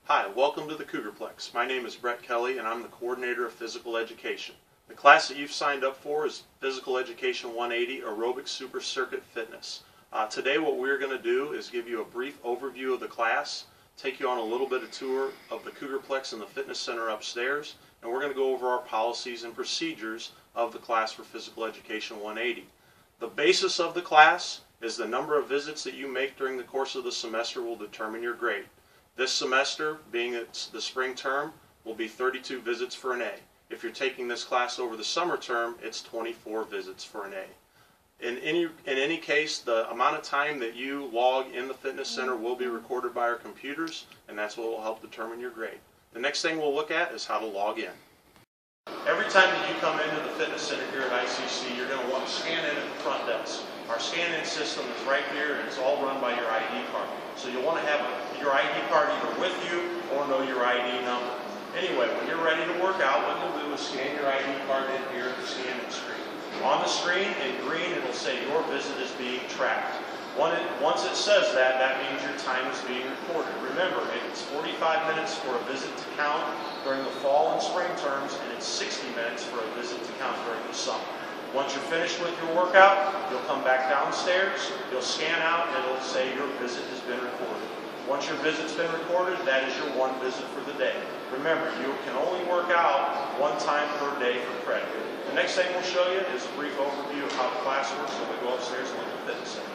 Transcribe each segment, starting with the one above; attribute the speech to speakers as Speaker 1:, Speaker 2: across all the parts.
Speaker 1: Hi, welcome to the Cougarplex. My name is Brett Kelley and I'm the coordinator of physical education. The class that you've signed up for is Physical Education 180 Aerobic SuperCircuit Fitness. Today what we're going to do is give you a brief overview of the class, take you on a little bit of tour of the Cougarplex and the fitness center upstairs, and we're going to go over our policies and procedures of the class for Physical Education 180. The basis of the class is the number of visits that you make during the course of the semester will determine your grade. This semester, being it's the spring term, will be 32 visits for an A. If you're taking this class over the summer term, it's 24 visits for an A. In any case, the amount of time that you log in the fitness center will be recorded by our computers, and that's what will help determine your grade. The next thing we'll look at is how to log in. Every time that you come into the fitness center here at ICC, you're going to want to scan in at the front desk. Our scan-in system is right here, and it's all run by your ID card. So you'll want to have your ID card either with you or know your ID number. Anyway, when you're ready to work out, what you'll do is scan your ID card in here at the scan-in screen. On the screen, in green, it'll say your visit is being tracked. Once it says that, that means your time is being recorded. Remember, it's 45 minutes for a visit to count during the fall and spring terms, and it's 60 minutes for a visit to count during the summer. Once you're finished with your workout, you'll come back downstairs, you'll scan out, and it'll say your visit has been recorded. Once your visit's been recorded, that is your one visit for the day. Remember, you can only work out one time per day for credit. The next thing we'll show you is a brief overview of how the class works when we go upstairs and look at the fitness center.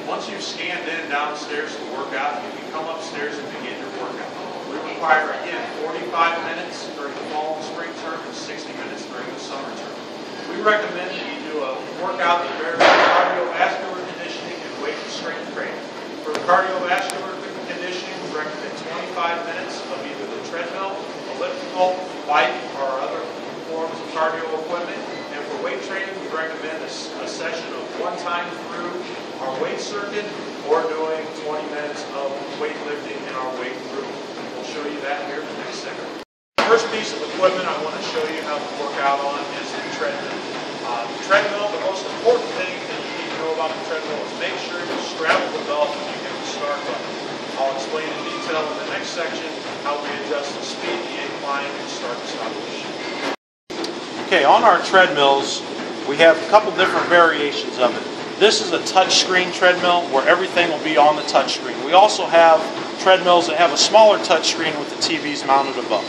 Speaker 1: Once you've scanned in downstairs to work out, you can come upstairs and begin your workout. We require, again, 45 minutes during the fall and spring term and 60 minutes during the summer term. We recommend that you do a workout that varies cardiovascular conditioning and weight and strength training. For the cardiovascular conditioning, we recommend 25 minutes of either the treadmill, elliptical, bike, or other forms of cardio equipment. And for weight training, we recommend a session of one time through our weight circuit or doing 20 minutes of weightlifting in our weight room. We'll show you that here in the next second. The first piece of equipment I want to show you how to work out on is the treadmill. The treadmill, the most important thing that you need to know about the treadmill is make sure you straddle the belt when you hit the start button. I'll explain in detail in the next section how we adjust the speed, the incline, and start and stop the machine. Okay, on our treadmills, we have a couple different variations of it. This is a touchscreen treadmill where everything will be on the touchscreen. We also have treadmills that have a smaller touchscreen with the TVs mounted above.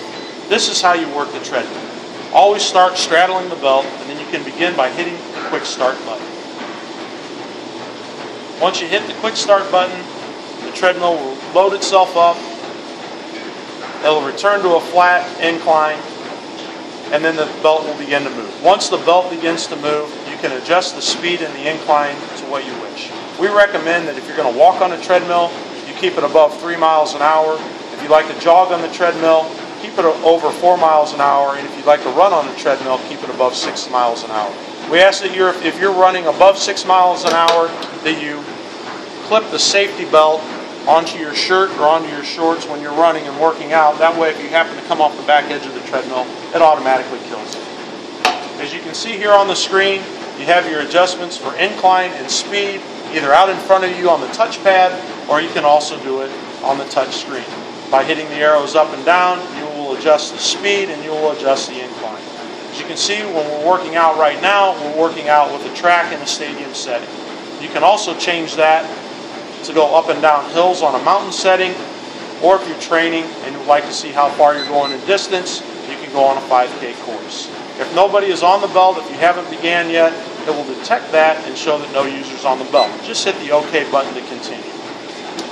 Speaker 1: This is how you work the treadmill. Always start straddling the belt, and then you can begin by hitting the quick start button. Once you hit the quick start button, the treadmill will load itself up. It'll return to a flat incline, and then the belt will begin to move. Once the belt begins to move, you can adjust the speed and the incline to what you wish. We recommend that if you're going to walk on a treadmill, you keep it above 3 miles an hour. If you like to jog on the treadmill, keep it over 4 miles an hour, and if you'd like to run on the treadmill, keep it above 6 miles an hour. We ask that if you're running above 6 miles an hour, that you clip the safety belt onto your shirt or onto your shorts when you're running and working out. That way, if you happen to come off the back edge of the treadmill, it automatically kills it. As you can see here on the screen, you have your adjustments for incline and speed, either out in front of you on the touchpad, or you can also do it on the touch screen. By hitting the arrows up and down, you will adjust the speed and you will adjust the incline. As you can see, when we're working out right now, we're working out with a track in a stadium setting. You can also change that to go up and down hills on a mountain setting, or if you're training and you'd like to see how far you're going in distance, you can go on a 5K course. If nobody is on the belt, if you haven't began yet, it will detect that and show that no user's on the belt. Just hit the OK button to continue.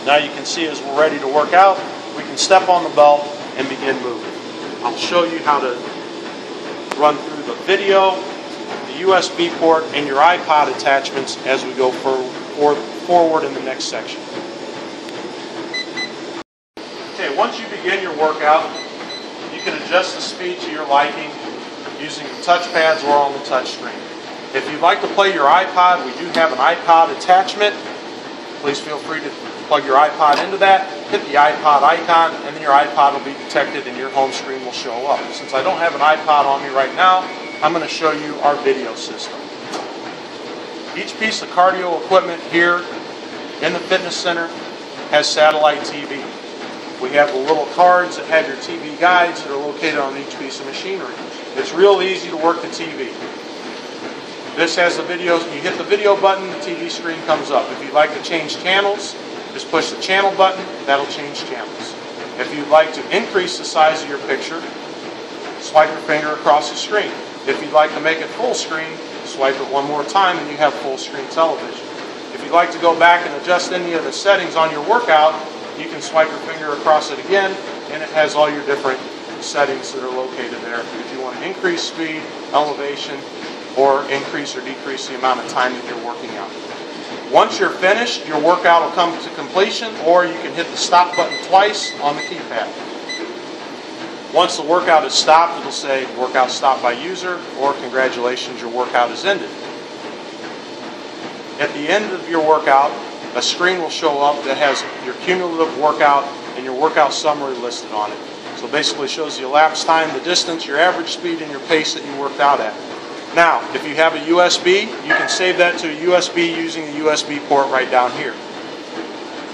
Speaker 1: Now you can see as we're ready to work out, we can step on the belt and begin moving. I'll show you how to run through the video, the USB port, and your iPod attachments as we go forward in the next section. Okay, once you begin your workout, you can adjust the speed to your liking using the touchpads or on the touch screen. If you'd like to play your iPod, we do have an iPod attachment. Please feel free to plug your iPod into that, hit the iPod icon, and then your iPod will be detected and your home screen will show up. Since I don't have an iPod on me right now, I'm going to show you our video system. Each piece of cardio equipment here in the fitness center has satellite TV. We have the little cards that have your TV guides that are located on each piece of machinery. It's real easy to work the TV. This has the videos. You hit the video button, the TV screen comes up. If you'd like to change channels, just push the channel button. That'll change channels. If you'd like to increase the size of your picture, swipe your finger across the screen. If you'd like to make it full screen, swipe it one more time and you have full screen television. If you'd like to go back and adjust any of the settings on your workout, you can swipe your finger across it again and it has all your different settings that are located there. If you want to increase speed, elevation, or increase or decrease the amount of time that you're working out. Once you're finished, your workout will come to completion, or you can hit the stop button twice on the keypad. Once the workout is stopped, it'll say workout stopped by user, or congratulations, your workout is ended. At the end of your workout, a screen will show up that has your cumulative workout and your workout summary listed on it. So basically it shows the elapsed time, the distance, your average speed, and your pace that you worked out at. Now, if you have a USB, you can save that to a USB using the USB port right down here.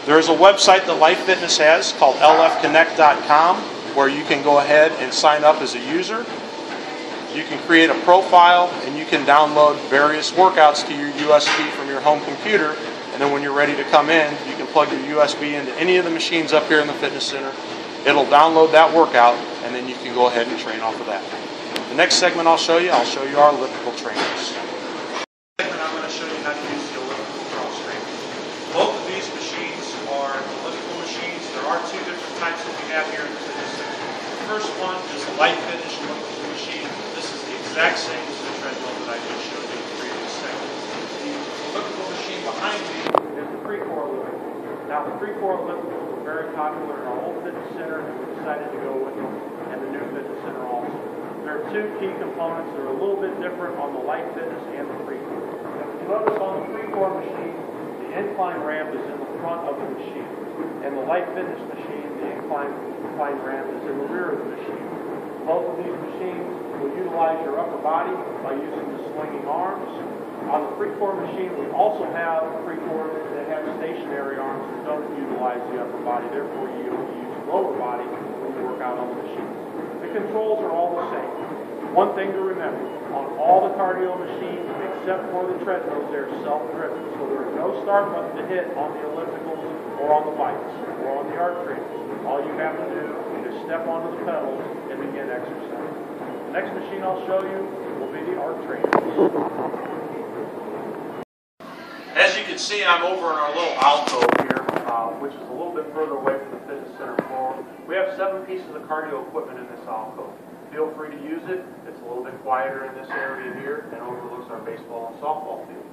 Speaker 1: There is a website that Life Fitness has called lfconnect.com where you can go ahead and sign up as a user. You can create a profile and you can download various workouts to your USB from your home computer, and then when you're ready to come in, you can plug your USB into any of the machines up here in the fitness center. It'll download that workout and then you can go ahead and train off of that. The next segment I'll show you our elliptical trainers. I'm going to show you how to use the elliptical cross trainer. Both of these machines are elliptical machines. There are two different types that we have here in the fitness center. The first one is a Life Fitness elliptical machine. This is the exact same as the treadmill that I just showed you in the previous segment. The elliptical machine behind me is the Precor elliptical. Now the Precor ellipticals are very popular in our old fitness center, and we decided to go with them and the new fitness center also. There are two key components that are a little bit different on the Life Fitness and the Precor. If you notice on the Precor machine, the incline ramp is in the front of the machine. And the Life Fitness machine, the incline ramp is in the rear of the machine. Both of these machines will utilize your upper body by using the swinging arms. On the Precor machine, we also have Precor that have stationary arms that don't utilize the upper body. Therefore, you use the lower body when you work out on the machine. The controls are all the same. One thing to remember, on all the cardio machines, except for the treadmills, they're self-driven. So there is no start button to hit on the ellipticals or on the bikes or on the arc trainers. All you have to do is step onto the pedals and begin exercise. The next machine I'll show you will be the arc trainers. As you can see, I'm over in our little alcove here, which is a little bit further away from the fitness center floor. We have 7 pieces of cardio equipment in this alcove. Feel free to use it. It's a little bit quieter in this area here and overlooks our baseball and softball fields.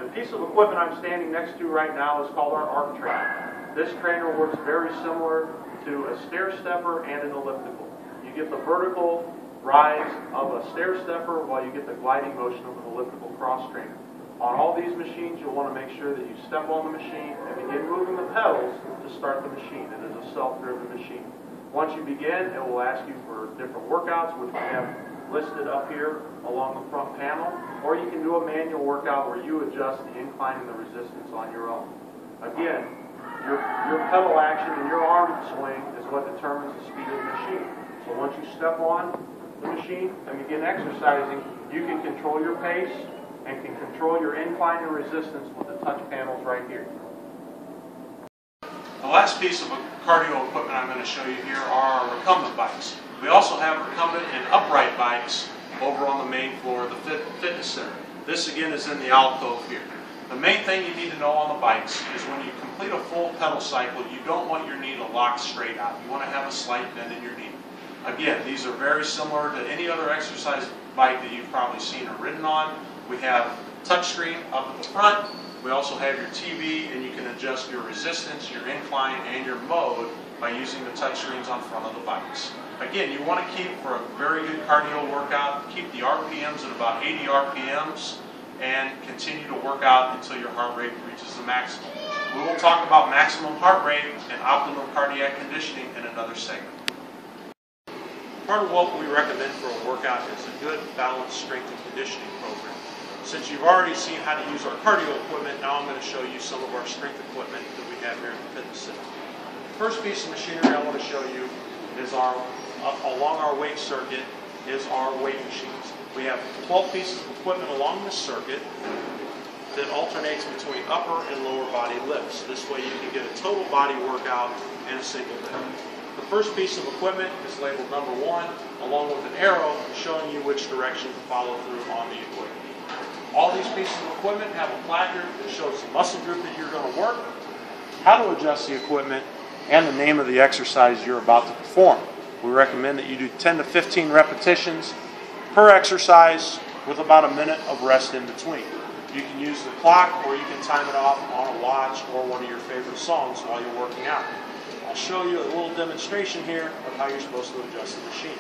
Speaker 1: The piece of equipment I'm standing next to right now is called our arc trainer. This trainer works very similar to a stair stepper and an elliptical. You get the vertical rise of a stair stepper while you get the gliding motion of an elliptical cross trainer. On all these machines, you'll want to make sure that you step on the machine and begin moving the pedals to start the machine. It is a self-driven machine. Once you begin, it will ask you for different workouts, which we have listed up here along the front panel, or you can do a manual workout where you adjust the incline and the resistance on your own. Again, your pedal action and your arm swing is what determines the speed of the machine. So once you step on the machine and begin exercising, you can control your pace and can control your incline and resistance with the touch panels right here. The last piece of cardio equipment I'm going to show you here are our recumbent bikes. We also have recumbent and upright bikes over on the main floor of the fitness center. This again is in the alcove here. The main thing you need to know on the bikes is when you complete a full pedal cycle, you don't want your knee to lock straight out. You want to have a slight bend in your knee. Again, these are very similar to any other exercise bike that you've probably seen or ridden on. We have touchscreen up at the front. We also have your TV, and you can adjust your resistance, your incline, and your mode by using the touchscreens on front of the bikes. Again, you want to keep, for a very good cardio workout, keep the RPMs at about 80 RPMs and continue to work out until your heart rate reaches the maximum. We will talk about maximum heart rate and optimum cardiac conditioning in another segment. Part of what we recommend for a workout is a good balanced strength and conditioning program. Since you've already seen how to use our cardio equipment, now I'm going to show you some of our strength equipment that we have here in the fitness center. First piece of machinery I want to show you is along our weight circuit is our weight machines. We have 12 pieces of equipment along this circuit that alternates between upper and lower body lifts. This way you can get a total body workout in a single lift. The first piece of equipment is labeled number 1, along with an arrow showing you which direction to follow through on the equipment. All these pieces of equipment have a placard that shows the muscle group that you're going to work, how to adjust the equipment, and the name of the exercise you're about to perform. We recommend that you do 10 to 15 repetitions per exercise with about a minute of rest in between. You can use the clock or you can time it off on a watch or one of your favorite songs while you're working out. I'll show you a little demonstration here of how you're supposed to adjust the machine.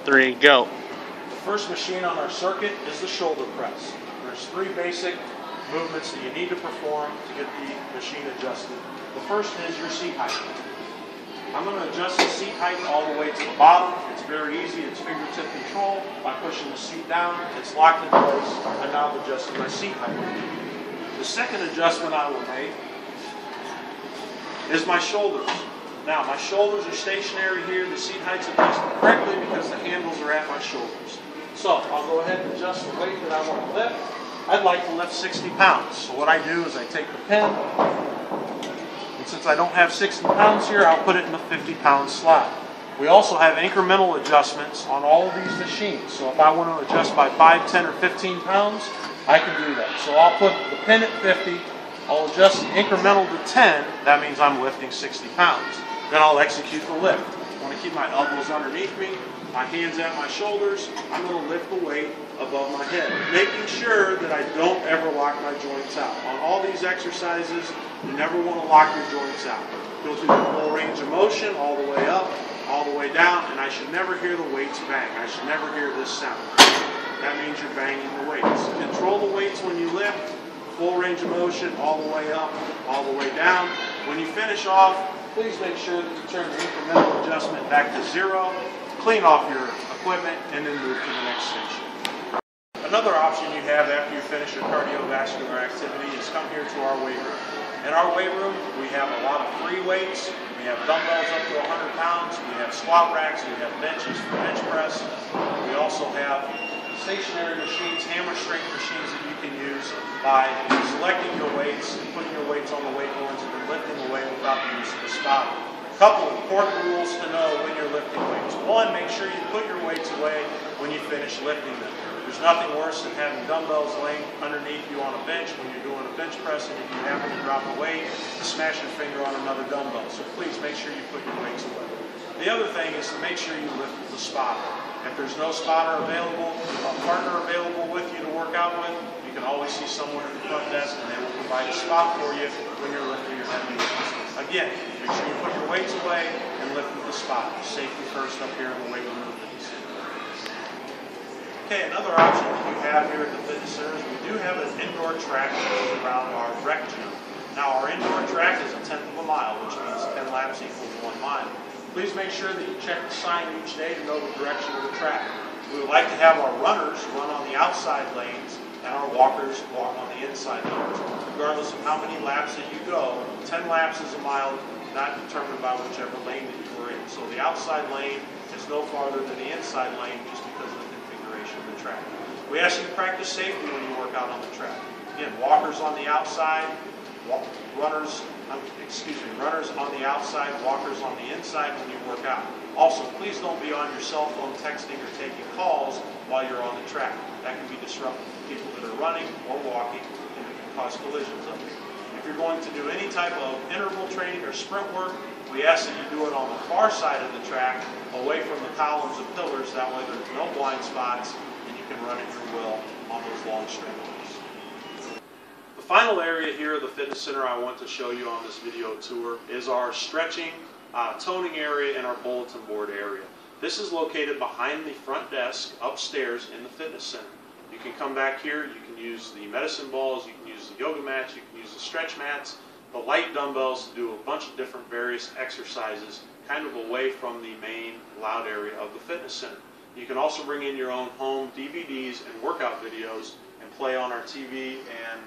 Speaker 2: 3, go.
Speaker 1: The first machine on our circuit is the shoulder press. There's 3 basic movements that you need to perform to get the machine adjusted. The first is your seat height. I'm going to adjust the seat height all the way to the bottom. It's very easy. It's fingertip control. By pushing the seat down, it's locked in place, and now I've adjusted my seat height. The second adjustment I will make is my shoulders. Now, my shoulders are stationary here. The seat height's adjusted correctly because the handles are at my shoulders. So, I'll go ahead and adjust the weight that I want to lift. I'd like to lift 60 pounds. So what I do is I take the pin, and since I don't have 60 pounds here, I'll put it in the 50-pound slot. We also have incremental adjustments on all of these machines. So if I want to adjust by 5, 10, or 15 pounds, I can do that. So I'll put the pin at 50, I'll adjust the incremental to 10, that means I'm lifting 60 pounds. Then I'll execute the lift. I want to keep my elbows underneath me, my hands at my shoulders. I'm going to lift the weight above my head, making sure that I don't ever lock my joints out. On all these exercises, you never want to lock your joints out. Go through the full range of motion, all the way up, all the way down, and I should never hear the weights bang. I should never hear this sound. That means you're banging the weights. Control the weights when you lift, full range of motion, all the way up, all the way down. When you finish off, please make sure that you turn the incremental adjustment back to 0, clean off your equipment, and then move to the next station. Another option you have after you finish your cardiovascular activity is come here to our weight room. In our weight room, we have a lot of free weights. We have dumbbells up to 100 pounds. We have squat racks. We have benches for bench press. We also have stationary machines, hammer strength machines that you can use by selecting your weights, putting your weights on the weight boards, and then lifting away without the use of the spotter. A couple important rules to know when you're lifting weights. 1, make sure you put your weights away when you finish lifting them. There's nothing worse than having dumbbells laying underneath you on a bench when you're doing a bench press, and if you happen to drop a weight, smash your finger on another dumbbell. So please make sure you put your weights away. The other thing is to make sure you lift with the spotter. If there's no spotter available, a partner available with you to work out with, you can always see someone at the front desk and they will provide a spot for you when you're lifting your heavy weights. Again, make sure you put your weights away and lift with the spotter. Safety first up here in the weight room. Okay, another option that we have here at the fitness center is we do have an indoor track that goes around our rec gym. Now, our indoor track is 1/10 of a mile, which means 10 laps equals 1 mile. Please make sure that you check the sign each day to know the direction of the track. We would like to have our runners run on the outside lanes and our walkers walk on the inside lanes. Regardless of how many laps that you go, 10 laps is a mile, not determined by whichever lane that you were in. So the outside lane is no farther than the inside lane just because of the configuration of the track. We ask you to practice safety when you work out on the track. Again, walkers on the outside, runners on the outside, walkers on the inside when you work out. Also, please don't be on your cell phone texting or taking calls while you're on the track. That can be disruptive to people that are running or walking, and it can cause collisions up here. If you're going to do any type of interval training or sprint work, we ask that you do it on the far side of the track, away from the columns and pillars. That way there's no blind spots, and you can run at your will on those long straight lines. The final area here of the fitness center I want to show you on this video tour is our stretching, toning area and our bulletin board area. This is located behind the front desk upstairs in the fitness center. You can come back here, you can use the medicine balls, you can use the yoga mats, you can use the stretch mats, the light dumbbells to do a bunch of different various exercises kind of away from the main loud area of the fitness center. You can also bring in your own home DVDs and workout videos and play on our TV and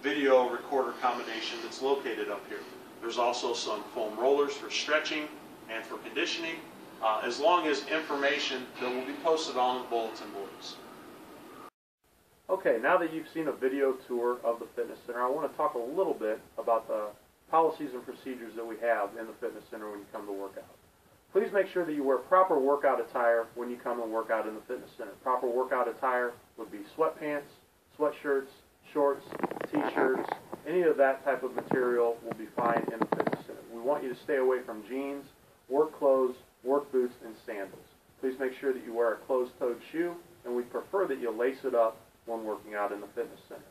Speaker 1: video recorder combination that's located up here. There's also some foam rollers for stretching and for conditioning, as long as information that will be posted on the bulletin boards.
Speaker 2: Okay, now that you've seen a video tour of the fitness center, I want to talk a little bit about the policies and procedures that we have in the fitness center when you come to work out. Please make sure that you wear proper workout attire when you come and work out in the fitness center. Proper workout attire would be sweatpants, sweatshirts, shorts, t-shirts, any of that type of material will be fine in the fitness center. We want you to stay away from jeans, work clothes, work boots, and sandals. Please make sure that you wear a closed-toed shoe, and we prefer that you lace it up when working out in the fitness center.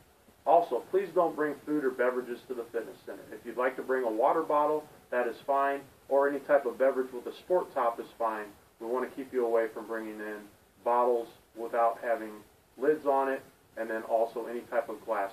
Speaker 2: Also, please don't bring food or beverages to the fitness center. If you'd like to bring a water bottle, that is fine, or any type of beverage with a sport top is fine. We want to keep you away from bringing in bottles without having lids on it, and then also any type of glass